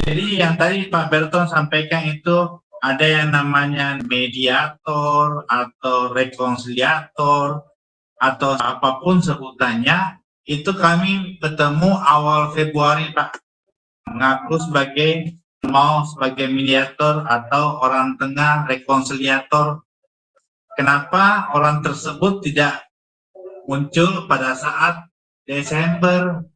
Jadi yang tadi Pak Berton sampaikan itu ada yang namanya mediator atau rekonsiliator atau apapun sebutannya, itu kami ketemu awal Februari Pak, mengaku sebagai mediator atau orang tengah rekonsiliator. Kenapa orang tersebut tidak muncul pada saat Desember?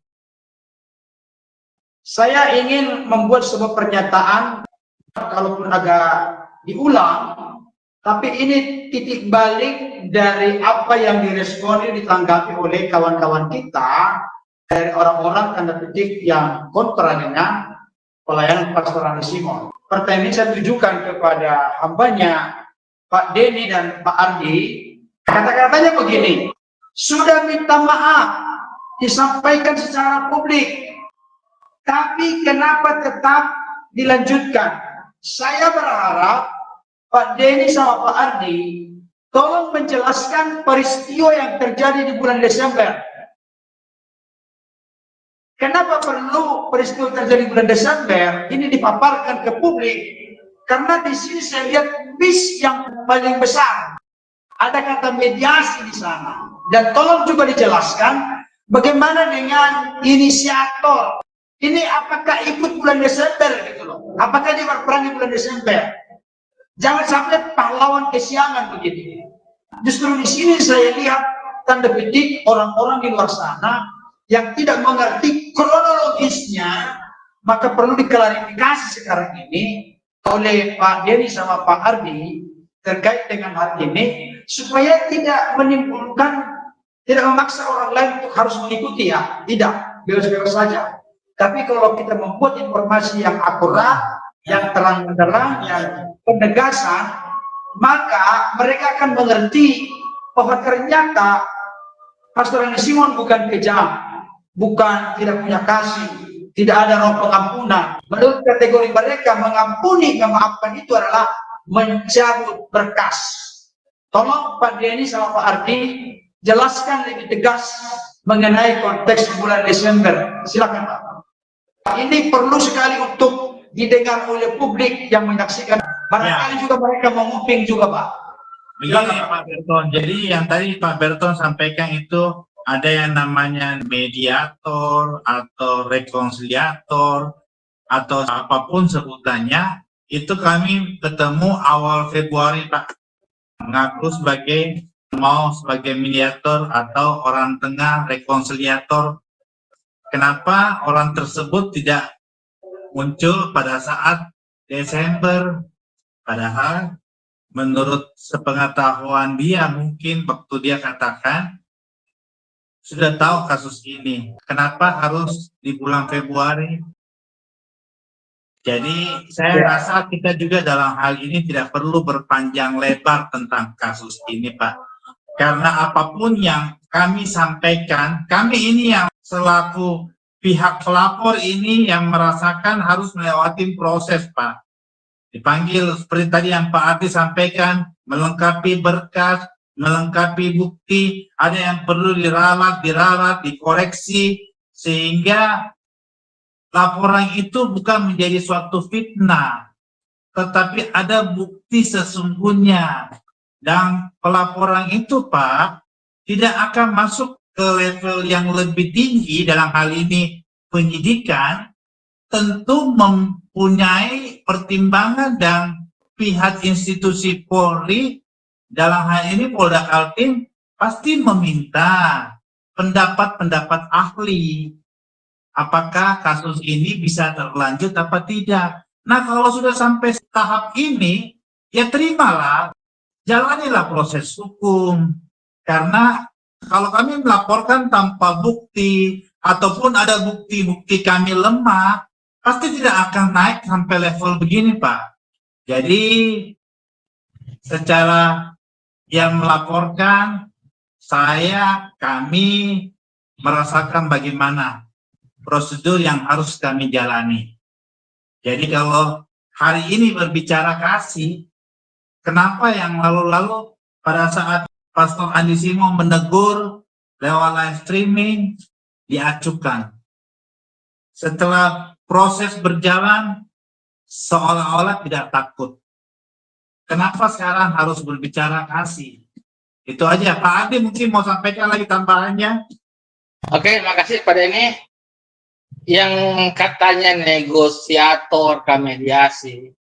Saya ingin membuat sebuah pernyataan, kalaupun agak diulang, tapi ini titik balik dari apa yang diresponi, ditanggapi oleh kawan-kawan kita, dari orang-orang tanda petik yang kontra dengan pelayanan Pastor Andi Simon. Pertanyaan ini saya tujukan kepada hambanya, Pak Denny dan Pak Ardi. Kata-katanya begini, sudah minta maaf, disampaikan secara publik, tapi kenapa tetap dilanjutkan? Saya berharap Pak Denny sama Pak Ardi tolong menjelaskan peristiwa yang terjadi di bulan Desember. Kenapa perlu peristiwa terjadi di bulan Desember ini dipaparkan ke publik? Karena di sini saya lihat miss yang paling besar. Ada kata mediasi di sana. Dan tolong juga dijelaskan bagaimana dengan inisiator. Ini apakah ikut bulan Desember gitu loh? Apakah dia berperan di bulan Desember? Jangan sampai pahlawan kesiangan begitu. Justru di sini saya lihat tanda petik orang-orang di luar sana yang tidak mengerti kronologisnya, maka perlu diklarifikasi sekarang ini oleh Pak Denny sama Pak Ardi terkait dengan hal ini, supaya tidak menimbulkan, tidak memaksa orang lain untuk harus mengikuti ya, tidak, bebas-bebas saja. Tapi kalau kita membuat informasi yang akurat, yang terang-terang, yang penegasan, maka mereka akan mengerti bahwa ternyata Pastor Andi Simon bukan kejam, bukan tidak punya kasih, tidak ada roh pengampunan. Menurut kategori mereka, mengampuni, memaafkan itu adalah mencabut berkas. Tolong Pak Denny sama Pak Ardi jelaskan lebih tegas mengenai konteks bulan Desember. Silakan Pak. Ini perlu sekali untuk didengar oleh publik yang menyaksikan. Barangkali juga mereka menguping juga Pak. Begini Pak Berton, jadi yang tadi Pak Berton sampaikan itu ada yang namanya mediator atau rekonsiliator atau apapun sebutannya, itu kami ketemu awal Februari Pak, mengaku sebagai mediator atau orang tengah rekonsiliator. Kenapa orang tersebut tidak muncul pada saat Desember? Padahal menurut sepengetahuan dia, mungkin waktu dia katakan sudah tahu kasus ini, kenapa harus di bulan Februari? Jadi saya rasa kita juga dalam hal ini tidak perlu berpanjang lebar tentang kasus ini Pak. Karena apapun yang kami sampaikan, kami ini yang selaku pihak pelapor ini yang merasakan harus melewati proses Pak. Dipanggil seperti tadi yang Pak Arti sampaikan, melengkapi berkas, melengkapi bukti, ada yang perlu diralat, dikoreksi, sehingga laporan itu bukan menjadi suatu fitnah, tetapi ada bukti sesungguhnya. Dan pelaporan itu Pak, tidak akan masuk ke level yang lebih tinggi, dalam hal ini penyidikan, tentu mempunyai pertimbangan dan pihak institusi Polri, dalam hal ini Polda Kaltim, pasti meminta pendapat-pendapat ahli. Apakah kasus ini bisa terlanjut apa tidak? Nah, kalau sudah sampai tahap ini, ya terimalah, jalanilah proses hukum. Karena kalau kami melaporkan tanpa bukti, ataupun ada bukti-bukti kami lemah, pasti tidak akan naik sampai level begini, Pak. Jadi, secara yang melaporkan, kami merasakan bagaimana prosedur yang harus kami jalani. Jadi kalau hari ini berbicara kasih, kenapa yang lalu-lalu pada saat Pastor Andi Simon menegur lewat live streaming diacukan? Setelah proses berjalan seolah-olah tidak takut. Kenapa sekarang harus berbicara kasih? Itu aja. Pak Adi mungkin mau sampaikan lagi tambahannya. Oke, makasih pada ini. Yang katanya negosiator ke mediasi,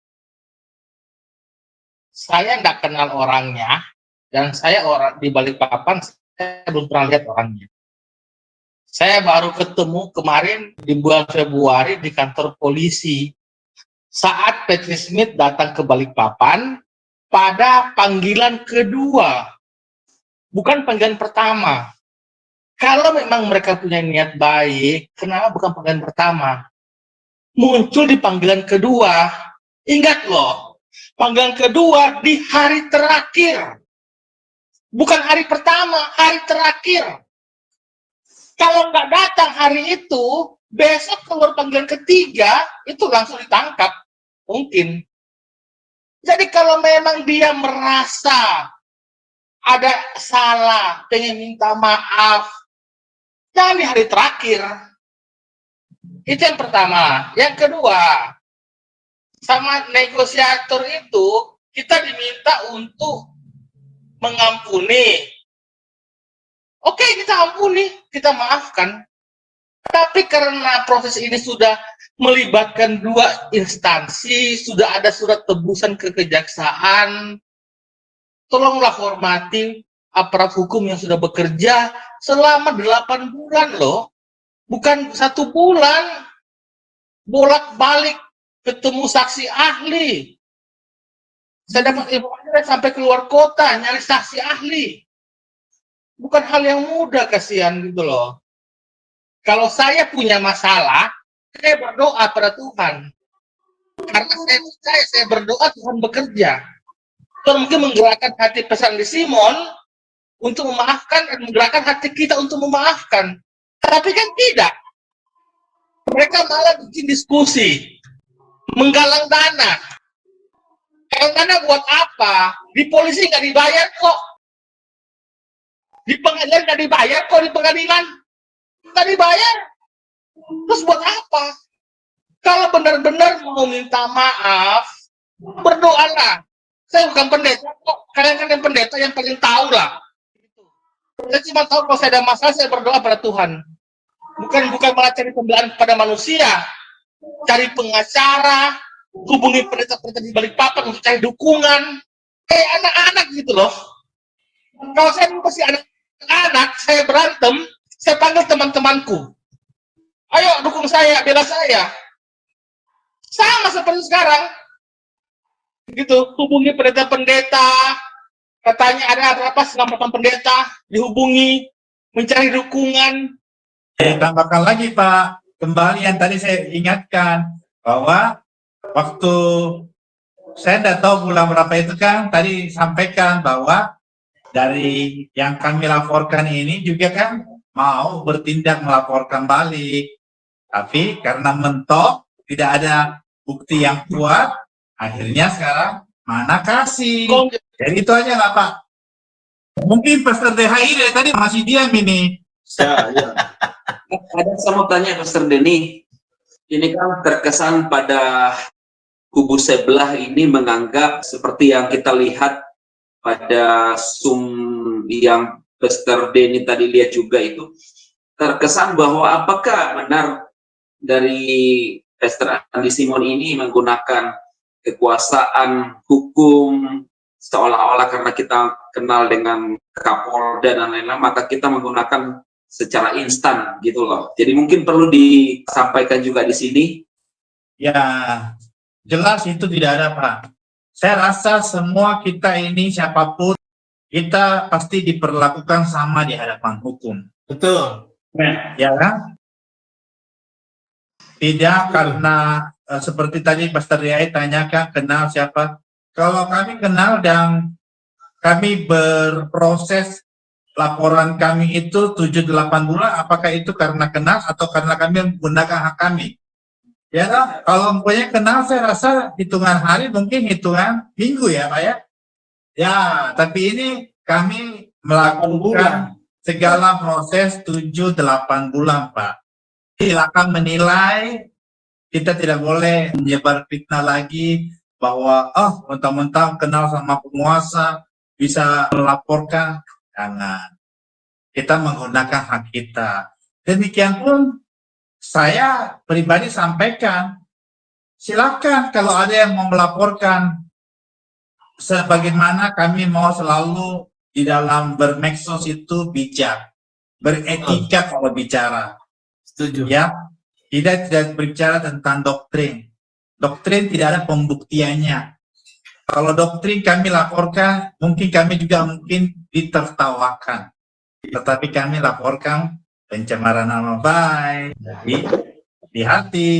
saya tidak kenal orangnya, dan saya orang di Balikpapan, saya belum pernah lihat orangnya. Saya baru ketemu kemarin di bulan Februari di kantor polisi saat Patrick Smith datang ke Balikpapan pada panggilan kedua, bukan panggilan pertama. Kalau memang mereka punya niat baik, kenapa bukan panggilan pertama? Muncul di panggilan kedua. Ingat loh, panggilan kedua di hari terakhir. Bukan hari pertama, hari terakhir. Kalau nggak datang hari itu, besok keluar panggilan ketiga, itu langsung ditangkap. Mungkin. Jadi kalau memang dia merasa ada salah, pengen minta maaf, jangan di hari terakhir. Itu yang pertama. Yang kedua, sama negosiator itu, kita diminta untuk mengampuni. Oke, kita ampuni, kita maafkan. Tapi karena proses ini sudah melibatkan dua instansi, sudah ada surat tebusan ke kejaksaan, tolonglah hormati aparat hukum yang sudah bekerja selama 8 bulan loh. Bukan 1 bulan. Bolak-balik ketemu saksi ahli. Saya dapat informasi sampai keluar kota nyari saksi ahli. Bukan hal yang mudah, kasihan gitu loh. Kalau saya punya masalah, saya berdoa pada Tuhan. Karena saya percaya, saya berdoa Tuhan bekerja. Tuhan mungkin menggerakkan hati pesan di Simon untuk memaafkan dan menggerakkan hati kita untuk memaafkan. Tapi kan tidak. Mereka malah bikin diskusi, menggalang dana. Galang dana buat apa? Di polisi nggak dibayar kok. Di pengadilan nggak dibayar kok, di pengadilan nggak dibayar. Terus buat apa? Kalau benar-benar mau minta maaf, berdoalah. Saya bukan pendeta kok, kalian kan yang pendeta yang paling tahu lah. Saya cuma tahu kalau saya ada masalah, saya berdoa pada Tuhan. Bukan malah cari pembelaan pada manusia, cari pengacara, hubungi pendeta-pendeta di Balikpapan untuk cari dukungan. Kayak anak-anak gitu loh. Kalau saya masih anak-anak, saya berantem, saya panggil teman-temanku. Ayo dukung saya, bela saya. Sama seperti sekarang. Gitu, hubungi pendeta-pendeta, katanya ada berapa 98 pendeta, dihubungi, mencari dukungan. Tambahkan lagi Pak, kembali yang tadi saya ingatkan bahwa waktu saya tidak tahu bulan berapa itu kan tadi sampaikan bahwa dari yang kami laporkan ini juga kan mau bertindak melaporkan balik, tapi karena mentok tidak ada bukti yang kuat, akhirnya sekarang mana kasih. Jadi itu aja lah Pak. Mungkin Pastor DHI dari tadi masih diam ini. Ya. Ada saya mau tanya Pastor Denny, ini kan terkesan pada kubu sebelah ini menganggap seperti yang kita lihat pada Zoom yang Pastor Denny tadi lihat juga itu, terkesan bahwa apakah benar dari Pastor Andi Simon ini menggunakan kekuasaan hukum seolah-olah karena kita kenal dengan Kapolda dan lain-lain, maka kita menggunakan secara instan gitu loh. Jadi mungkin perlu disampaikan juga di sini. Ya, jelas itu tidak ada Pak. Saya rasa semua kita ini siapapun, kita pasti diperlakukan sama di hadapan hukum. Betul. Ya kan? Tidak karena seperti tadi Pastor Riai tanyakan kenal siapa. Kalau kami kenal dan kami berproses laporan kami itu 7-8 bulan, apakah itu karena kenal atau karena kami menggunakan hak kami? Ya kan? Kalau mempunyai kenal, saya rasa hitungan hari, mungkin hitungan minggu ya Pak ya. Ya, tapi ini kami melakukan segala proses 7-8 bulan Pak. Silakan menilai Kita tidak boleh menyebar fitnah lagi bahwa mentang-mentang kenal sama penguasa bisa melaporkan. Jangan. Kita menggunakan hak kita. Demikian pun saya pribadi sampaikan, silakan kalau ada yang mau melaporkan, sebagaimana kami mau selalu di dalam bermedsos itu bijak, beretika kalau bicara. Setuju. Ya, tidak berbicara tentang doktrin. Doktrin tidak ada pembuktiannya. Kalau doktrin kami laporkan, mungkin kami juga ditertawakan. Tetapi kami laporkan pencemaran nama baik. Jadi, hati-hati.